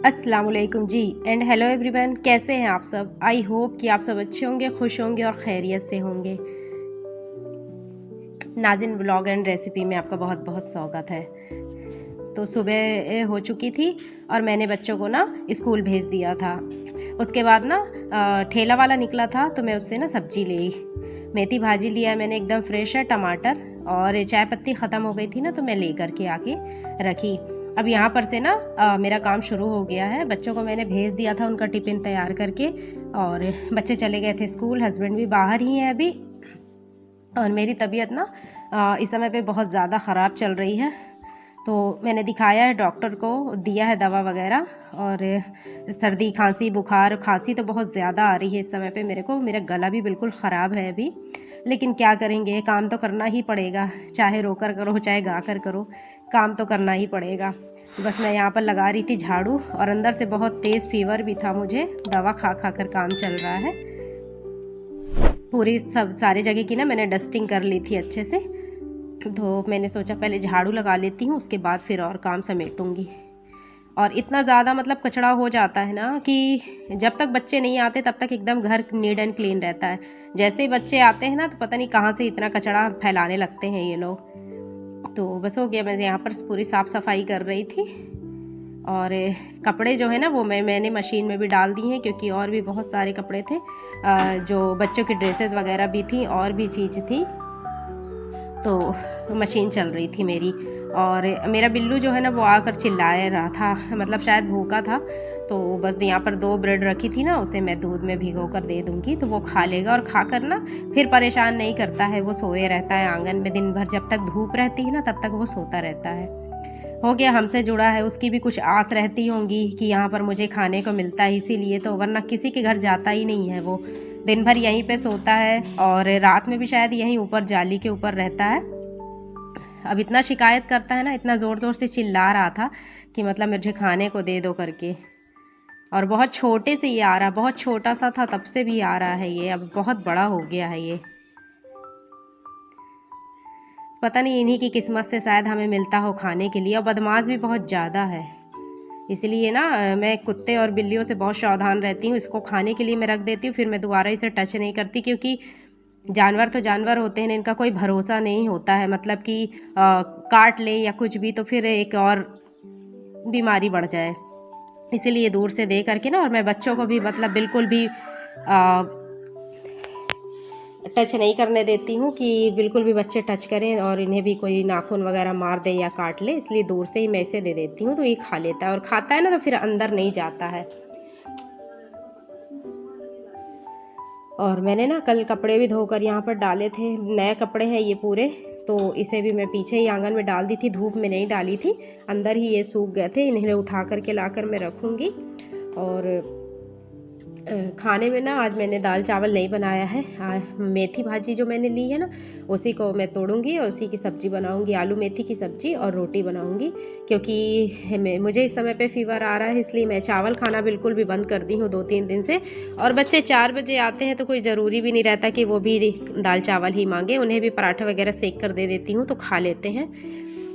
अस्सलाम वालेकुम जी and hello everyone. कैसे हैं आप सब? आई होप कि आप सब अच्छे होंगे, खुश होंगे और खैरियत से होंगे। नाज़िन व्लॉग एंड रेसिपी में आपका बहुत बहुत स्वागत है। तो सुबह हो चुकी थी और मैंने बच्चों को ना स्कूल भेज दिया था। उसके बाद ना ठेला वाला निकला था तो मैं उससे ना सब्जी ली। मेथी भाजी लिया है मैंने, एकदम फ्रेश है। टमाटर और चाय पत्ती ख़त्म हो गई थी ना तो मैं ले करके आके रखी। अब यहाँ पर से ना मेरा काम शुरू हो गया है। बच्चों को मैंने भेज दिया था उनका टिफ़िन तैयार करके और बच्चे चले गए थे स्कूल। हस्बैंड भी बाहर ही हैं अभी। और मेरी तबीयत ना इस समय पे बहुत ज़्यादा ख़राब चल रही है, तो मैंने दिखाया है डॉक्टर को, दिया है दवा वगैरह। और सर्दी खांसी बुखार, खांसी तो बहुत ज़्यादा आ रही है इस समय पे मेरे को। मेरा गला भी बिल्कुल ख़राब है अभी, लेकिन क्या करेंगे, काम तो करना ही पड़ेगा। चाहे रोकर करो चाहे गा कर करो, काम तो करना ही पड़ेगा। बस मैं यहाँ पर लगा रही थी झाड़ू और अंदर से बहुत तेज़ फीवर भी था मुझे। दवा खा खा कर काम चल रहा है। पूरी सब सारी जगह की ना मैंने डस्टिंग कर ली थी अच्छे से, तो मैंने सोचा पहले झाड़ू लगा लेती हूँ, उसके बाद फिर और काम समेटूंगी। और इतना ज़्यादा मतलब कचरा हो जाता है ना कि जब तक बच्चे नहीं आते तब तक एकदम घर नीट एंड क्लीन रहता है। जैसे ही बच्चे आते हैं ना तो पता नहीं कहाँ से इतना कचरा फैलाने लगते हैं ये लोग। तो बस हो गया, मैं यहाँ पर पूरी साफ़ सफाई कर रही थी। और कपड़े जो है ना वो मैंने मशीन में भी डाल दी हैं, क्योंकि और भी बहुत सारे कपड़े थे, जो बच्चों की ड्रेसेस वगैरह भी थी और भी चीज़ थी, तो मशीन चल रही थी मेरी। और मेरा बिल्लू जो है ना वो आकर चिल्लाए रहा था, मतलब शायद भूखा था। तो बस यहाँ पर 2 ब्रेड रखी थी ना, उसे मैं दूध में भिगो कर दे दूँगी तो वो खा लेगा। और खा कर ना फिर परेशान नहीं करता है, वो सोए रहता है आंगन में दिन भर। जब तक धूप रहती है ना तब तक वो सोता रहता है। हो गया, हमसे जुड़ा है, उसकी भी कुछ आस रहती होंगी कि यहाँ पर मुझे खाने को मिलता है इसीलिए, तो वरना किसी के घर जाता ही नहीं है। वो दिन भर यहीं पे सोता है और रात में भी शायद यहीं ऊपर जाली के ऊपर रहता है। अब इतना शिकायत करता है ना, इतना ज़ोर ज़ोर से चिल्ला रहा था कि मतलब मुझे खाने को दे दो करके। और बहुत छोटे से ये आ रहा, बहुत छोटा सा था तब से भी आ रहा है ये, अब बहुत बड़ा हो गया है ये। पता नहीं इन्हीं की किस्मत से शायद हमें मिलता हो खाने के लिए। और बदमाश भी बहुत ज़्यादा है, इसलिए ना मैं कुत्ते और बिल्लियों से बहुत सावधान रहती हूँ। इसको खाने के लिए मैं रख देती हूँ, फिर मैं दोबारा इसे टच नहीं करती, क्योंकि जानवर तो जानवर होते हैं, इनका कोई भरोसा नहीं होता है। मतलब कि काट ले या कुछ भी तो फिर एक और बीमारी बढ़ जाए, इसीलिए दूर से दे करके ना। और मैं बच्चों को भी मतलब बिल्कुल भी टच नहीं करने देती हूँ कि बिल्कुल भी बच्चे टच करें और इन्हें भी कोई नाखून वगैरह मार दे या काट ले, इसलिए दूर से ही मैं इसे दे देती हूँ। तो ये खा लेता है, और खाता है ना तो फिर अंदर नहीं जाता है। और मैंने ना कल कपड़े भी धोकर यहाँ पर डाले थे, नए कपड़े हैं ये पूरे, तो इसे भी मैं पीछे ही आंगन में डाल दी थी, धूप में नहीं डाली थी, अंदर ही ये सूख गए थे। इन्हें उठा करके लाकर मैं रखूँगी। और खाने में ना आज मैंने दाल चावल नहीं बनाया है। मेथी भाजी जो मैंने ली है ना उसी को मैं तोड़ूंगी और उसी की सब्ज़ी बनाऊंगी, आलू मेथी की सब्ज़ी, और रोटी बनाऊंगी। क्योंकि मुझे इस समय पे फीवर आ रहा है, इसलिए मैं चावल खाना बिल्कुल भी बंद कर दी हूँ 2-3 दिन से। और बच्चे 4 बजे आते हैं तो कोई ज़रूरी भी नहीं रहता कि वो भी दाल चावल ही मांगे, उन्हें भी पराठा वगैरह सेक कर दे देती हूँ तो खा लेते हैं।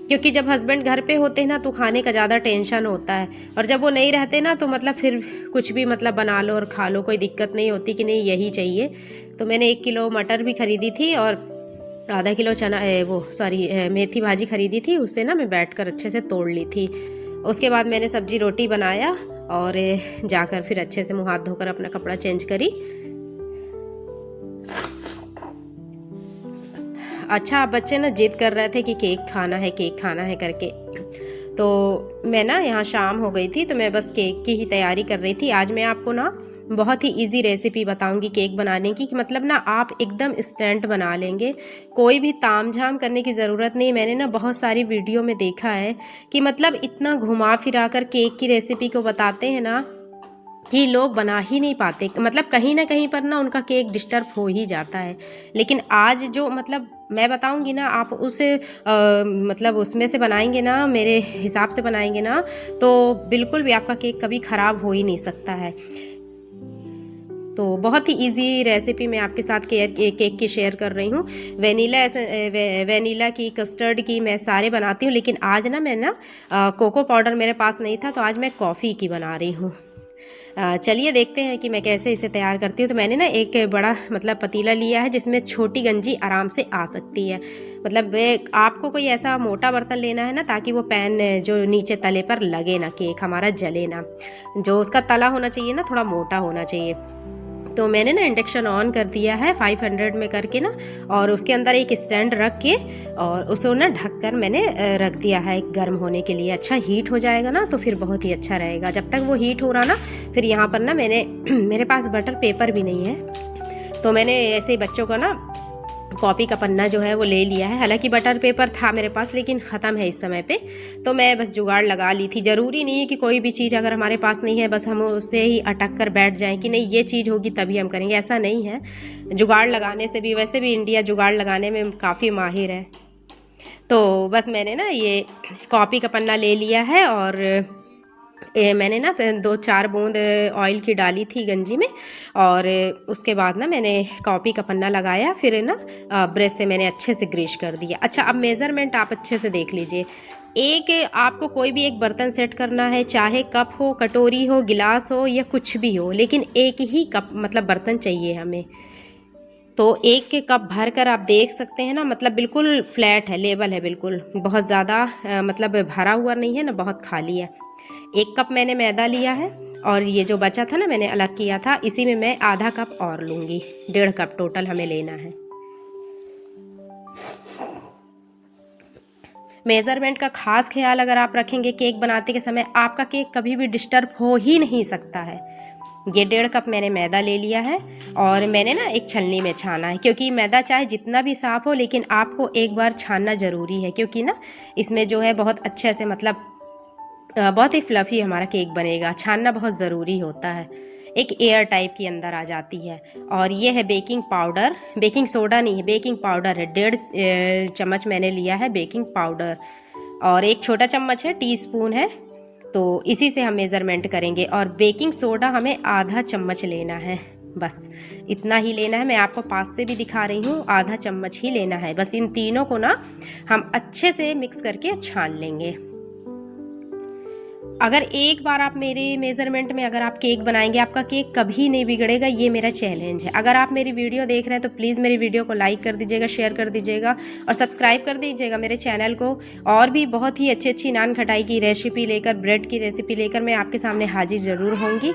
क्योंकि जब हस्बैंड घर पे होते हैं ना तो खाने का ज़्यादा टेंशन होता है, और जब वो नहीं रहते ना तो मतलब फिर कुछ भी मतलब बना लो और खा लो, कोई दिक्कत नहीं होती कि नहीं यही चाहिए। तो मैंने 1 किलो मटर भी ख़रीदी थी और आधा किलो मेथी भाजी ख़रीदी थी, उससे ना मैं बैठकर अच्छे से तोड़ ली थी। उसके बाद मैंने सब्जी रोटी बनाया और जाकर फिर अच्छे से मुँह हाथ धोकर अपना कपड़ा चेंज करी। अच्छा, बच्चे ना जिद कर रहे थे कि केक खाना है, केक खाना है करके, तो मैं ना यहाँ शाम हो गई थी तो मैं बस केक की ही तैयारी कर रही थी। आज मैं आपको ना बहुत ही इजी रेसिपी बताऊंगी केक बनाने की, कि मतलब ना आप एकदम इंस्टेंट बना लेंगे, कोई भी तामझाम करने की ज़रूरत नहीं। मैंने ना बहुत सारी वीडियो में देखा है कि मतलब इतना घुमा फिरा कर केक की रेसिपी को बताते हैं ना कि लोग बना ही नहीं पाते, मतलब कहीं ना कहीं पर ना उनका केक डिस्टर्ब हो ही जाता है। लेकिन आज जो मतलब मैं बताऊंगी ना, आप उसे मतलब उसमें से बनाएंगे ना, मेरे हिसाब से बनाएंगे ना, तो बिल्कुल भी आपका केक कभी ख़राब हो ही नहीं सकता है। तो बहुत ही इजी रेसिपी मैं आपके साथ केक की शेयर कर रही हूँ। वेनीला की, कस्टर्ड की मैं सारे बनाती हूँ, लेकिन आज ना मैं ना कोको पाउडर मेरे पास नहीं था, तो आज मैं कॉफ़ी की बना रही हूँ। चलिए देखते हैं कि मैं कैसे इसे तैयार करती हूँ। तो मैंने ना एक बड़ा मतलब पतीला लिया है जिसमें छोटी गंजी आराम से आ सकती है। मतलब आपको कोई ऐसा मोटा बर्तन लेना है ना, ताकि वो पैन जो नीचे तले पर लगे ना, केक हमारा जले ना। जो उसका तला होना चाहिए ना, थोड़ा मोटा होना चाहिए। तो मैंने ना इंडक्शन ऑन कर दिया है 500 में करके ना, और उसके अंदर एक स्टैंड रख के और उसे ना ढककर मैंने रख दिया है गर्म होने के लिए। अच्छा हीट हो जाएगा ना तो फिर बहुत ही अच्छा रहेगा। जब तक वो हीट हो रहा ना, फिर यहाँ पर ना मैंने मेरे पास बटर पेपर भी नहीं है, तो मैंने ऐसे ही बच्चों का ना कॉपी का पन्ना जो है वो ले लिया है। हालांकि बटर पेपर था मेरे पास, लेकिन ख़त्म है इस समय पे, तो मैं बस जुगाड़ लगा ली थी। ज़रूरी नहीं है कि कोई भी चीज़ अगर हमारे पास नहीं है बस हम उससे ही अटक कर बैठ जाएं कि नहीं ये चीज़ होगी तभी हम करेंगे, ऐसा नहीं है। जुगाड़ लगाने से भी, वैसे भी इंडिया जुगाड़ लगाने में काफ़ी माहिर है। तो बस मैंने ना ये कॉपी का पन्ना ले लिया है, और मैंने ना 2-4 बूंद ऑयल की डाली थी गंजी में, और उसके बाद ना मैंने कॉपी का पन्ना लगाया। फिर ना ब्रश से मैंने अच्छे से ग्रीस कर दिया। अच्छा, अब मेज़रमेंट आप अच्छे से देख लीजिए। एक आपको कोई भी एक बर्तन सेट करना है, चाहे कप हो, कटोरी हो, गिलास हो या कुछ भी हो, लेकिन एक ही कप मतलब बर्तन चाहिए हमें। तो एक के कप भर कर आप देख सकते हैं ना, मतलब बिल्कुल फ्लैट है, लेवल है बिल्कुल, बहुत ज़्यादा मतलब भरा हुआ नहीं है ना, बहुत खाली है। 1 कप मैंने मैदा लिया है, और ये जो बचा था ना मैंने अलग किया था, इसी में मैं आधा कप और लूँगी। 1.5 कप टोटल हमें लेना है। मेज़रमेंट का खास ख्याल अगर आप रखेंगे केक बनाते के समय, आपका केक कभी भी डिस्टर्ब हो ही नहीं सकता है। ये 1.5 कप मैंने मैदा ले लिया है, और मैंने ना एक छलनी में छाना है, क्योंकि मैदा चाहे जितना भी साफ़ हो, लेकिन आपको एक बार छानना ज़रूरी है, क्योंकि ना इसमें जो है बहुत अच्छे से मतलब बहुत ही फ्लफ़ी हमारा केक बनेगा। छानना बहुत ज़रूरी होता है, एक एयर टाइप के अंदर आ जाती है। और ये है बेकिंग पाउडर, बेकिंग सोडा नहीं है, बेकिंग पाउडर है। 1.5 चम्मच मैंने लिया है बेकिंग पाउडर, और एक छोटा चम्मच है, टीस्पून है, तो इसी से हम मेज़रमेंट करेंगे। और बेकिंग सोडा हमें आधा चम्मच लेना है, बस इतना ही लेना है। मैं आपको पास से भी दिखा रही हूँ, आधा चम्मच ही लेना है। बस इन तीनों को ना हम अच्छे से मिक्स करके छान लेंगे। अगर एक बार आप मेरे मेज़रमेंट में अगर आप केक बनाएंगे, आपका केक कभी नहीं बिगड़ेगा, ये मेरा चैलेंज है। अगर आप मेरी वीडियो देख रहे हैं तो प्लीज़ मेरी वीडियो को लाइक कर दीजिएगा, शेयर कर दीजिएगा, और सब्सक्राइब कर दीजिएगा मेरे चैनल को। और भी बहुत ही अच्छी अच्छी नान खटाई की रेसिपी लेकर, ब्रेड की रेसिपी लेकर मैं आपके सामने हाजिर ज़रूर होंगी।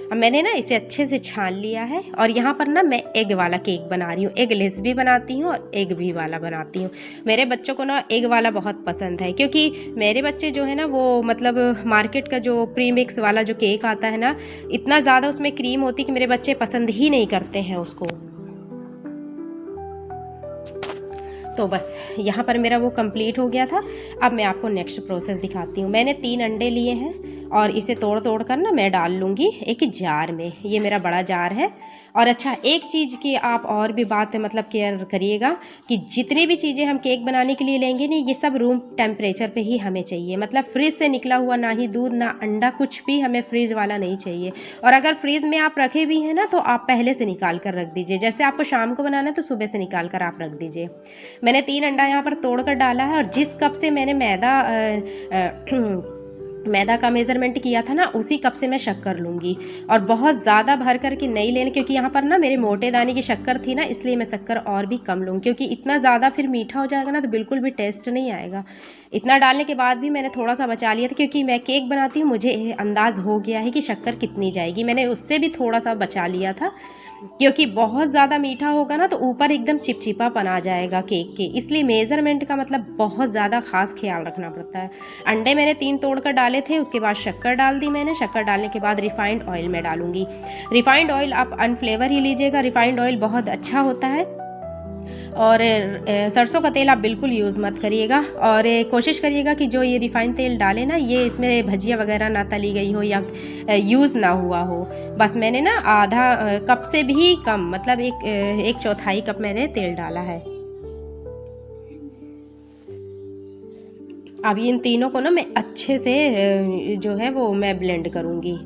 अब मैंने ना इसे अच्छे से छान लिया है, और यहाँ पर ना मैं एग वाला केक बना रही हूँ। एग लेस भी बनाती हूँ और एग भी वाला बनाती हूँ। मेरे बच्चों को ना एग वाला बहुत पसंद है, क्योंकि मेरे बच्चे जो है ना वो मतलब मार्केट का जो प्रीमिक्स वाला जो केक आता है ना, इतना ज़्यादा उसमें क्रीम होती है कि मेरे बच्चे पसंद ही नहीं करते हैं उसको। तो बस यहाँ पर मेरा वो कंप्लीट हो गया था। अब मैं आपको नेक्स्ट प्रोसेस दिखाती हूँ। मैंने 3 अंडे लिए हैं, और इसे तोड़ तोड़ कर ना मैं डाल लूँगी एक जार में। ये मेरा बड़ा जार है। और अच्छा, एक चीज़ की आप और भी बात मतलब केयर करिएगा कि जितनी भी चीज़ें हम केक बनाने के लिए लेंगे ना, ये सब रूम टेम्परेचर पे ही हमें चाहिए। मतलब फ्रिज से निकला हुआ ना ही दूध ना अंडा, कुछ भी हमें फ्रिज वाला नहीं चाहिए। और अगर फ्रिज में आप रखे भी हैं ना, तो आप पहले से निकाल कर रख दीजिए। जैसे आपको शाम को बनाना है तो सुबह से निकाल कर आप रख दीजिए। मैंने 3 अंडा यहाँ पर तोड़ कर डाला है, और जिस कप से मैंने मैदा का मेज़रमेंट किया था ना, उसी कप से मैं शक्कर लूँगी। और बहुत ज़्यादा भर करके नहीं लेने, क्योंकि यहाँ पर ना मेरे मोटे दाने की शक्कर थी ना, इसलिए मैं शक्कर और भी कम लूँगी, क्योंकि इतना ज़्यादा फिर मीठा हो जाएगा ना तो बिल्कुल भी टेस्ट नहीं आएगा। इतना डालने के बाद भी मैंने थोड़ा सा बचा लिया था, क्योंकि मैं केक बनाती हूँ, मुझे अंदाज़ हो गया है कि शक्कर कितनी जाएगी। मैंने उससे भी थोड़ा सा बचा लिया था, क्योंकि बहुत ज़्यादा मीठा होगा ना तो ऊपर एकदम चिपचिपापन आ जाएगा केक के, इसलिए मेज़रमेंट का मतलब बहुत ज़्यादा ख़ास ख्याल रखना पड़ता है। अंडे मैंने 3 तोड़कर डाले थे, उसके बाद शक्कर डाल दी मैंने। शक्कर डालने के बाद रिफाइंड ऑयल में डालूंगी। रिफाइंड ऑयल आप अनफ्लेवर ही लीजिएगा, रिफाइंड ऑयल बहुत अच्छा होता है। और सरसों का तेल आप बिल्कुल यूज़ मत करिएगा, और कोशिश करिएगा कि जो ये रिफाइंड तेल डाले ना, ये इसमें भजिया वगैरह ना तली गई हो या यूज़ ना हुआ हो। बस मैंने ना आधा कप से भी कम, मतलब एक चौथाई कप मैंने तेल डाला है। अब इन तीनों को ना मैं अच्छे से जो है वो मैं ब्लेंड करूँगी।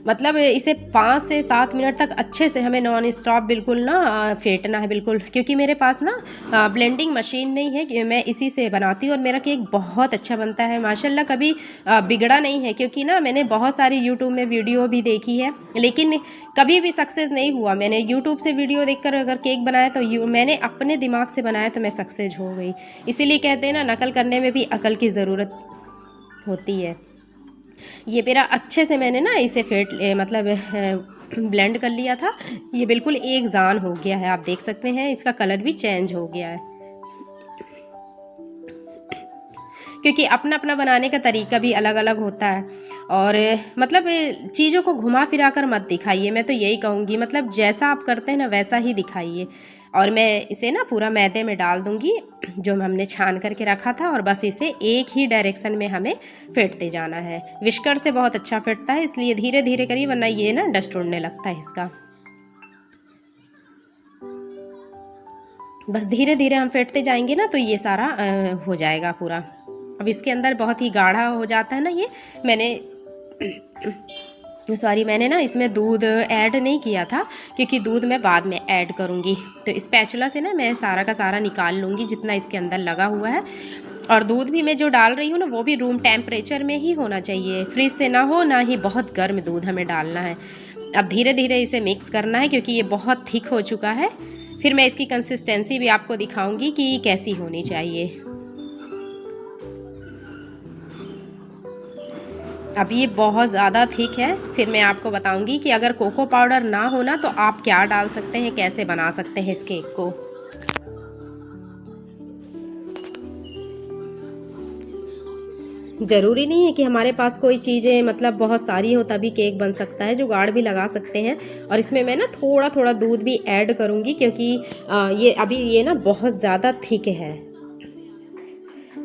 मतलब इसे 5 से 7 मिनट तक अच्छे से हमें नॉन स्टॉप बिल्कुल ना फेंटना है बिल्कुल, क्योंकि मेरे पास ना ब्लेंडिंग मशीन नहीं है कि मैं इसी से बनाती हूँ और मेरा केक बहुत अच्छा बनता है माशाल्लाह, कभी बिगड़ा नहीं है। क्योंकि ना मैंने बहुत सारी यूट्यूब में वीडियो भी देखी है, लेकिन कभी भी सक्सेस नहीं हुआ। मैंने यूट्यूब से वीडियो देखकर अगर केक बनाया तो मैंने अपने दिमाग से बनाया तो मैं सक्सेस हो गई। इसीलिए कहते हैं ना, नकल करने में भी अकल की ज़रूरत होती है। ये मेरा अच्छे से मैंने ना इसे मतलब ब्लेंड कर लिया था। ये बिल्कुल एक जान हो गया है, आप देख सकते हैं इसका कलर भी चेंज हो गया है। क्योंकि अपना अपना बनाने का तरीका भी अलग अलग होता है। और मतलब चीज़ों को घुमा फिरा कर मत दिखाइए, मैं तो यही कहूँगी। मतलब जैसा आप करते हैं ना वैसा ही दिखाइए। और मैं इसे ना पूरा मैदे में डाल दूँगी जो हमने छान करके रखा था, और बस इसे एक ही डायरेक्शन में हमें फेंटते जाना है। विस्कर से बहुत अच्छा फेंटता है, इसलिए धीरे धीरे करिए वरना ये ना डस्ट उड़ने लगता है इसका। बस धीरे धीरे हम फेंटते जाएंगे ना तो ये सारा हो जाएगा पूरा। अब इसके अंदर बहुत ही गाढ़ा हो जाता है ना ये। मैंने मैंने ना इसमें दूध ऐड नहीं किया था, क्योंकि दूध मैं बाद में ऐड करूँगी। तो स्पैचुला से ना मैं सारा का सारा निकाल लूँगी जितना इसके अंदर लगा हुआ है। और दूध भी मैं जो डाल रही हूँ ना वो भी रूम टेम्परेचर में ही होना चाहिए, फ्रिज से ना हो, ना ही बहुत गर्म दूध हमें डालना है। अब धीरे धीरे इसे मिक्स करना है क्योंकि ये बहुत थिक हो चुका है। फिर मैं इसकी कंसिस्टेंसी भी आपको दिखाऊंगी कि कैसी होनी चाहिए। अब ये बहुत ज़्यादा थिक है। फिर मैं आपको बताऊंगी कि अगर कोको पाउडर ना हो ना तो आप क्या डाल सकते हैं, कैसे बना सकते हैं इस केक को। ज़रूरी नहीं है कि हमारे पास कोई चीज़ें मतलब बहुत सारी हो तभी केक बन सकता है, जुगाड़ भी लगा सकते हैं। और इसमें मैं ना थोड़ा थोड़ा दूध भी ऐड करूँगी क्योंकि ये अभी ये ना बहुत ज़्यादा थिक है।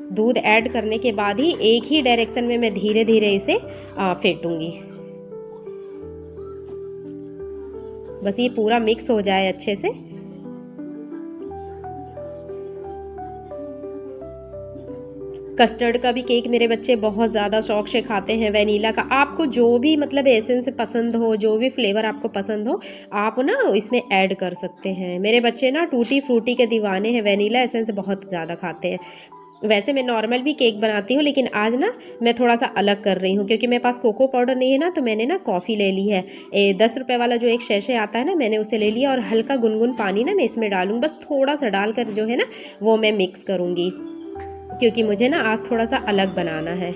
दूध ऐड करने के बाद ही एक ही डायरेक्शन में मैं धीरे धीरे इसे फेंटूंगी। बस ये पूरा मिक्स हो जाए अच्छे से। कस्टर्ड का भी केक मेरे बच्चे बहुत ज़्यादा शौक से खाते हैं, वैनीला का। आपको जो भी मतलब एसेंस पसंद हो, जो भी फ्लेवर आपको पसंद हो, आप ना इसमें ऐड कर सकते हैं। मेरे बच्चे ना टूटी फ्रूटी के दीवाने हैं, वैनीला एसेंस बहुत ज़्यादा खाते हैं। वैसे मैं नॉर्मल भी केक बनाती हूँ, लेकिन आज ना मैं थोड़ा सा अलग कर रही हूँ क्योंकि मेरे पास कोको पाउडर नहीं है ना, तो मैंने ना कॉफ़ी ले ली है। 10 रुपये वाला जो एक शैशे आता है ना, मैंने उसे ले लिया। और हल्का गुनगुन पानी ना मैं इसमें डालूँ, बस थोड़ा सा डालकर जो है ना वो मैं मिक्स करूँगी, क्योंकि मुझे ना आज थोड़ा सा अलग बनाना है।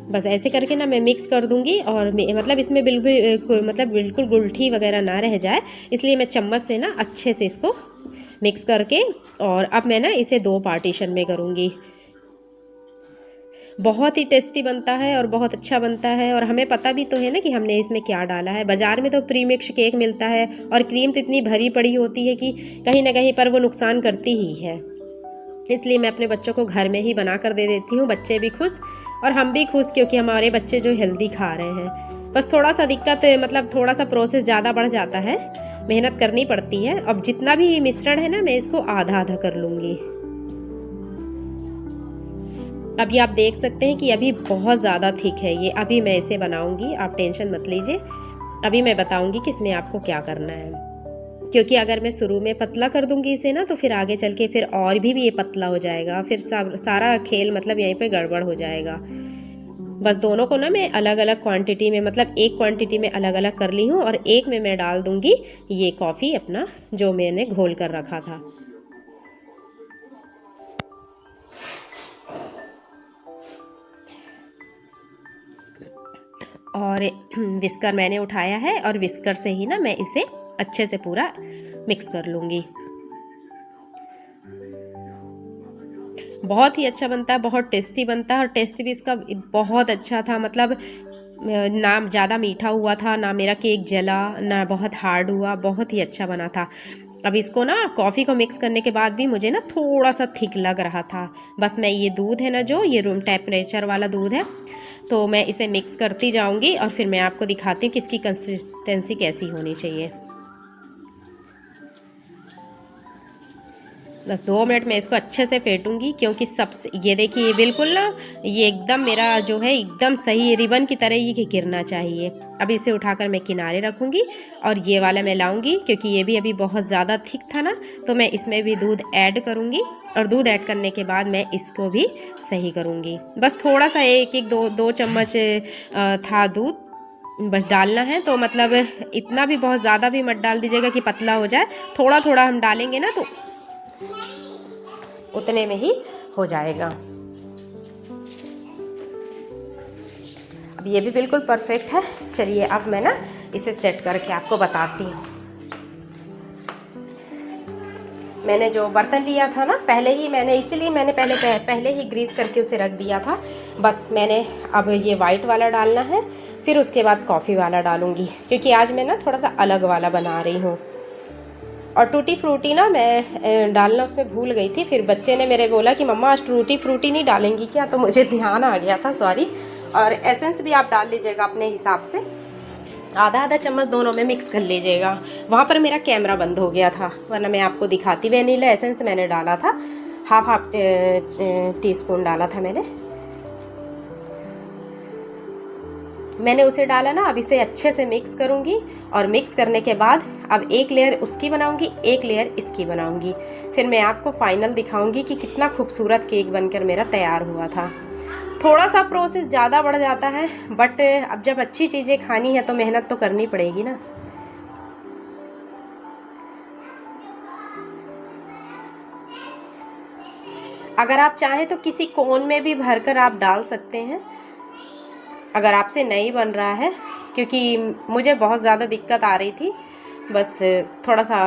बस ऐसे करके ना मैं मिक्स कर दूंगी। और मतलब इसमें बिल्कुल गुलठी वगैरह ना रह जाए, इसलिए मैं चम्मच से ना अच्छे से इसको मिक्स करके, और अब मैं ना इसे 2 पार्टीशन में करूँगी। बहुत ही टेस्टी बनता है और बहुत अच्छा बनता है। और हमें पता भी तो है ना कि हमने इसमें क्या डाला है। बाज़ार में तो प्री मिक्स केक मिलता है और क्रीम तो इतनी भरी पड़ी होती है कि कहीं ना कहीं पर वो नुकसान करती ही है। इसलिए मैं अपने बच्चों को घर में ही बना कर दे देती हूँ। बच्चे भी खुश और हम भी खुश, क्योंकि हमारे बच्चे जो हेल्दी खा रहे हैं। बस थोड़ा सा दिक्कत मतलब थोड़ा सा प्रोसेस ज़्यादा बढ़ जाता है, मेहनत करनी पड़ती है। अब जितना भी मिश्रण है ना मैं इसको आधा आधा कर लूँगी। अभी आप देख सकते हैं कि अभी बहुत ज़्यादा थिक है ये। अभी मैं इसे बनाऊँगी, आप टेंशन मत लीजिए। अभी मैं बताऊँगी कि इसमें आपको क्या करना है, क्योंकि अगर मैं शुरू में पतला कर दूंगी इसे ना तो फिर आगे चल के फिर और भी ये पतला हो जाएगा, फिर सारा खेल मतलब यहीं पे गड़बड़ हो जाएगा। बस दोनों को ना मैं अलग अलग क्वांटिटी में, मतलब एक क्वांटिटी में अलग अलग कर ली हूँ, और एक में मैं डाल दूंगी ये कॉफ़ी अपना जो मैंने घोल कर रखा था। और विस्कर मैंने उठाया है और विस्कर से ही ना मैं इसे अच्छे से पूरा मिक्स कर लूँगी। बहुत ही अच्छा बनता है, बहुत टेस्टी बनता है। और टेस्ट भी इसका बहुत अच्छा था। मतलब ना ज़्यादा मीठा हुआ था, ना मेरा केक जला, ना बहुत हार्ड हुआ, बहुत ही अच्छा बना था। अब इसको ना कॉफ़ी को मिक्स करने के बाद भी मुझे ना थोड़ा सा थिक लग रहा था। बस मैं ये दूध है ना, जो ये रूम टेम्परेचर वाला दूध है, तो मैं इसे मिक्स करती जाऊंगी और फिर मैं आपको दिखाती हूँ कि इसकी कंसिस्टेंसी कैसी होनी चाहिए। बस 2 मिनट में इसको अच्छे से फेंटूंगी, क्योंकि सबसे ये देखिए ये बिल्कुल ना ये एकदम मेरा जो है एकदम सही रिबन की तरह ये गिरना चाहिए। अब इसे उठाकर मैं किनारे रखूंगी और ये वाला मैं लाऊंगी, क्योंकि ये भी अभी बहुत ज़्यादा थिक था ना, तो मैं इसमें भी दूध ऐड करूंगी और दूध ऐड करने के बाद मैं इसको भी सही करूंगी। बस थोड़ा सा एक दो चम्मच था दूध बस डालना है, तो मतलब इतना भी बहुत ज़्यादा भी मत डाल दीजिएगा कि पतला हो जाए, थोड़ा थोड़ा हम डालेंगे ना तो उतने में ही हो जाएगा। अब ये भी बिल्कुल परफेक्ट है। चलिए अब मैं ना इसे सेट करके आपको बताती हूँ। मैंने जो बर्तन लिया था ना पहले ही मैंने इसीलिए मैंने पहले ही ग्रीस करके उसे रख दिया था। बस मैंने अब ये वाइट वाला डालना है, फिर उसके बाद कॉफ़ी वाला डालूँगी, क्योंकि आज मैं ना थोड़ा सा अलग वाला बना रही हूँ। और टूटी फ्रूटी ना मैं डालना उसमें भूल गई थी, फिर बच्चे ने मेरे बोला कि मम्मा आज टूटी फ्रूटी नहीं डालेंगी क्या, तो मुझे ध्यान आ गया था, सॉरी। और एसेंस भी आप डाल लीजिएगा अपने हिसाब से, आधा आधा चम्मच दोनों में मिक्स कर लीजिएगा। वहाँ पर मेरा कैमरा बंद हो गया था, वरना मैं आपको दिखाती। वैनिला एसेंस मैंने डाला था, हाफ टीस्पून डाला था मैंने उसे डाला ना। अब इसे अच्छे से मिक्स करूँगी और मिक्स करने के बाद अब एक लेयर उसकी बनाऊँगी, एक लेयर इसकी बनाऊँगी, फिर मैं आपको फाइनल दिखाऊँगी कि कितना खूबसूरत केक बनकर मेरा तैयार हुआ था। थोड़ा सा प्रोसेस ज़्यादा बढ़ जाता है, बट अब जब अच्छी चीज़ें खानी है तो मेहनत तो करनी पड़ेगी ना। अगर आप चाहें तो किसी कोन में भी भरकर आप डाल सकते हैं, अगर आपसे नहीं बन रहा है, क्योंकि मुझे बहुत ज़्यादा दिक्कत आ रही थी, बस थोड़ा सा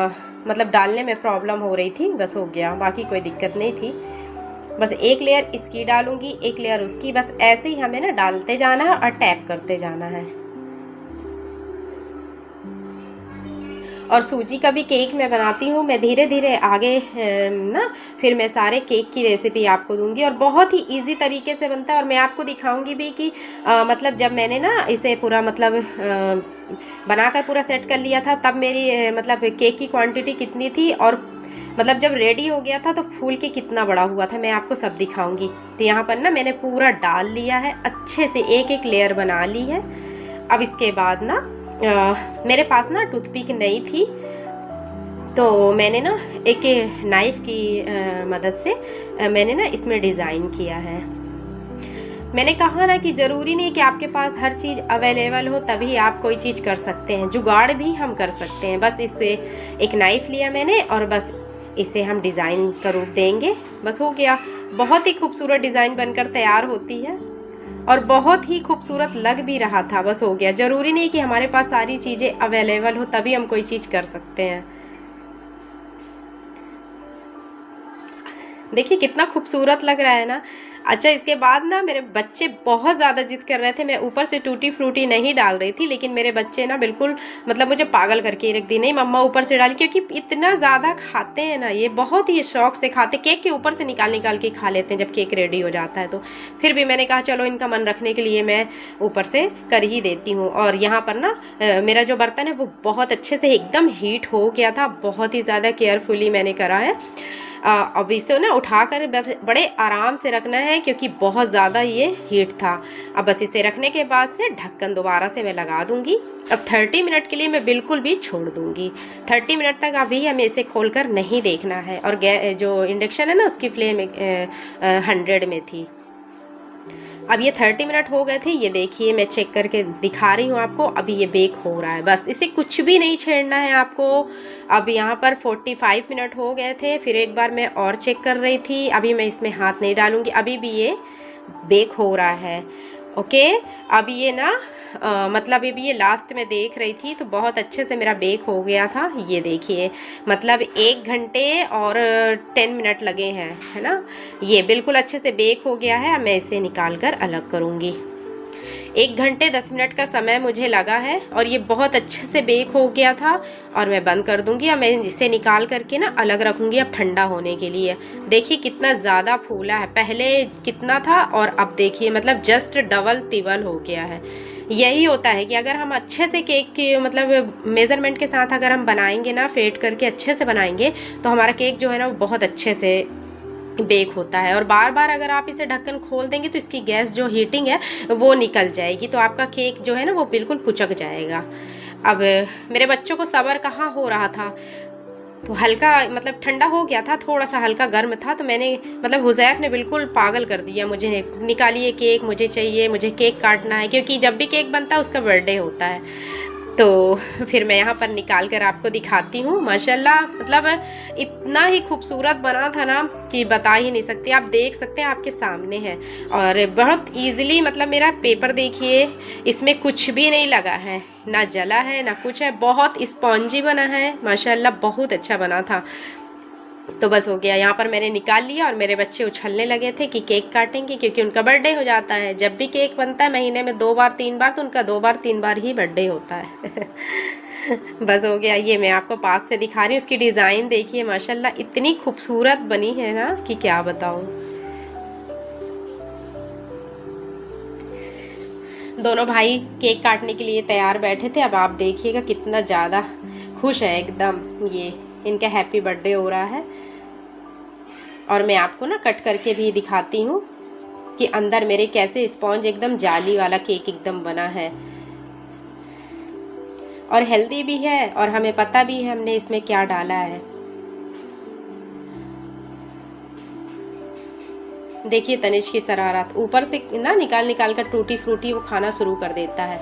मतलब डालने में प्रॉब्लम हो रही थी, बस हो गया, बाकी कोई दिक्कत नहीं थी। बस एक लेयर इसकी डालूंगी, एक लेयर उसकी, बस ऐसे ही हमें ना डालते जाना है और टैप करते जाना है। और सूजी का भी केक मैं बनाती हूँ, मैं धीरे धीरे आगे ना फिर मैं सारे केक की रेसिपी आपको दूंगी, और बहुत ही इजी तरीके से बनता है। और मैं आपको दिखाऊंगी भी कि मतलब जब मैंने ना इसे पूरा मतलब बनाकर पूरा सेट कर लिया था, तब मेरी मतलब केक की क्वांटिटी कितनी थी, और मतलब जब रेडी हो गया था तो फूल के कितना बड़ा हुआ था, मैं आपको सब दिखाऊंगी। तो यहाँ पर ना मैंने पूरा डाल लिया है, अच्छे से एक एक लेयर बना ली है। अब इसके बाद ना मेरे पास ना टूथपिक नहीं थी, तो मैंने ना एक नाइफ की मदद से मैंने ना इसमें डिज़ाइन किया है। मैंने कहा ना कि ज़रूरी नहीं कि आपके पास हर चीज़ अवेलेबल हो तभी आप कोई चीज़ कर सकते हैं, जुगाड़ भी हम कर सकते हैं। बस इससे एक नाइफ लिया मैंने और बस इसे हम डिज़ाइन का रूप देंगे, बस हो गया। बहुत ही खूबसूरत डिज़ाइन बनकर तैयार होती है और बहुत ही खूबसूरत लग भी रहा था, बस हो गया। ज़रूरी नहीं कि हमारे पास सारी चीज़ें अवेलेबल हो तभी हम कोई चीज़ कर सकते हैं। देखिए कितना खूबसूरत लग रहा है ना। अच्छा, इसके बाद ना मेरे बच्चे बहुत ज़्यादा जिद कर रहे थे, मैं ऊपर से टूटी फ्रूटी नहीं डाल रही थी, लेकिन मेरे बच्चे ना बिल्कुल मतलब मुझे पागल करके ही रख दी, नहीं मम्मा ऊपर से डाली, क्योंकि इतना ज़्यादा खाते हैं ना ये, बहुत ही शौक से खाते, केक के ऊपर से निकाल निकाल के खा लेते हैं जब केक रेडी हो जाता है। तो फिर भी मैंने कहा चलो इनका मन रखने के लिए मैं ऊपर से कर ही देती हूँ। और यहाँ पर ना मेरा जो बर्तन है वो बहुत अच्छे से एकदम हीट हो गया था, बहुत ही ज़्यादा केयरफुली मैंने करा है। अब इसे ना उठाकर बड़े आराम से रखना है, क्योंकि बहुत ज़्यादा ये हीट था। अब बस इसे रखने के बाद से ढक्कन दोबारा से मैं लगा दूंगी। अब 30 मिनट के लिए मैं बिल्कुल भी छोड़ दूंगी। 30 मिनट तक अभी हमें इसे खोलकर नहीं देखना है। और जो इंडक्शन है ना उसकी फ्लेम 100 में थी। अब ये 30 मिनट हो गए थे, ये देखिए मैं चेक करके दिखा रही हूँ आपको। अभी ये बेक हो रहा है, बस इसे कुछ भी नहीं छेड़ना है आपको। अब यहाँ पर 45 मिनट हो गए थे, फिर एक बार मैं और चेक कर रही थी। अभी मैं इसमें हाथ नहीं डालूंगी, अभी भी ये बेक हो रहा है। ओके, अब ये ना मतलब अभी ये लास्ट में देख रही थी तो बहुत अच्छे से मेरा बेक हो गया था। ये देखिए मतलब 1 घंटे और 10 मिनट लगे हैं, है ना। ये बिल्कुल अच्छे से बेक हो गया है। अब मैं इसे निकाल कर अलग करूँगी। 1 घंटे 10 मिनट का समय मुझे लगा है और ये बहुत अच्छे से बेक हो गया था। और मैं बंद कर दूंगी। अब मैं इसे निकाल करके ना अलग रखूंगी अब ठंडा होने के लिए। देखिए कितना ज़्यादा फूला है, पहले कितना था और अब देखिए मतलब जस्ट डबल तिबल हो गया है। यही होता है कि अगर हम अच्छे से केक के मतलब मेज़रमेंट के साथ अगर हम बनाएंगे ना, फेट करके अच्छे से बनाएंगे, तो हमारा केक जो है ना वो बहुत अच्छे से बेक होता है। और बार बार अगर आप इसे ढक्कन खोल देंगे तो इसकी गैस जो हीटिंग है वो निकल जाएगी, तो आपका केक जो है ना वो बिल्कुल पुचक जाएगा। अब मेरे बच्चों को सब्र कहाँ हो रहा था, तो हल्का मतलब ठंडा हो गया था, थोड़ा सा हल्का गर्म था, तो मैंने मतलब हुज़ैफ ने बिल्कुल पागल कर दिया मुझे, निकालिए केक, मुझे चाहिए, मुझे केक काटना है, क्योंकि जब भी केक बनता है उसका बर्थडे होता है। तो फिर मैं यहाँ पर निकाल कर आपको दिखाती हूँ। माशाल्लाह मतलब इतना ही खूबसूरत बना था ना कि बता ही नहीं सकती। आप देख सकते हैं, आपके सामने है। और बहुत ईज़िली मतलब मेरा पेपर देखिए, इसमें कुछ भी नहीं लगा है, ना जला है ना कुछ है, बहुत स्पॉन्जी बना है माशाल्लाह, बहुत अच्छा बना था। तो बस हो गया, यहाँ पर मैंने निकाल लिया और मेरे बच्चे उछलने लगे थे कि केक काटेंगे, क्योंकि उनका बर्थडे हो जाता है। जब भी केक बनता है महीने में 2 बार 3 बार, तो उनका 2 बार 3 बार ही बर्थडे होता है। बस हो गया, ये मैं आपको पास से दिखा रही हूँ। इसकी डिज़ाइन देखिए माशाल्लाह, इतनी खूबसूरत बनी है ना कि क्या बताऊँ। दोनों भाई केक काटने के लिए तैयार बैठे थे। अब आप देखिएगा कितना ज़्यादा खुश है एकदम, ये इनका हैप्पी बर्थडे हो रहा है। और मैं आपको ना कट करके भी दिखाती हूँ कि अंदर मेरे कैसे स्पॉन्ज एकदम जाली वाला केक एकदम बना है, और हेल्दी भी है, और हमें पता भी है हमने इसमें क्या डाला है। देखिए तनिष्क की शरारत, ऊपर से ना निकाल निकाल कर टूटी फ्रूटी वो खाना शुरू कर देता है।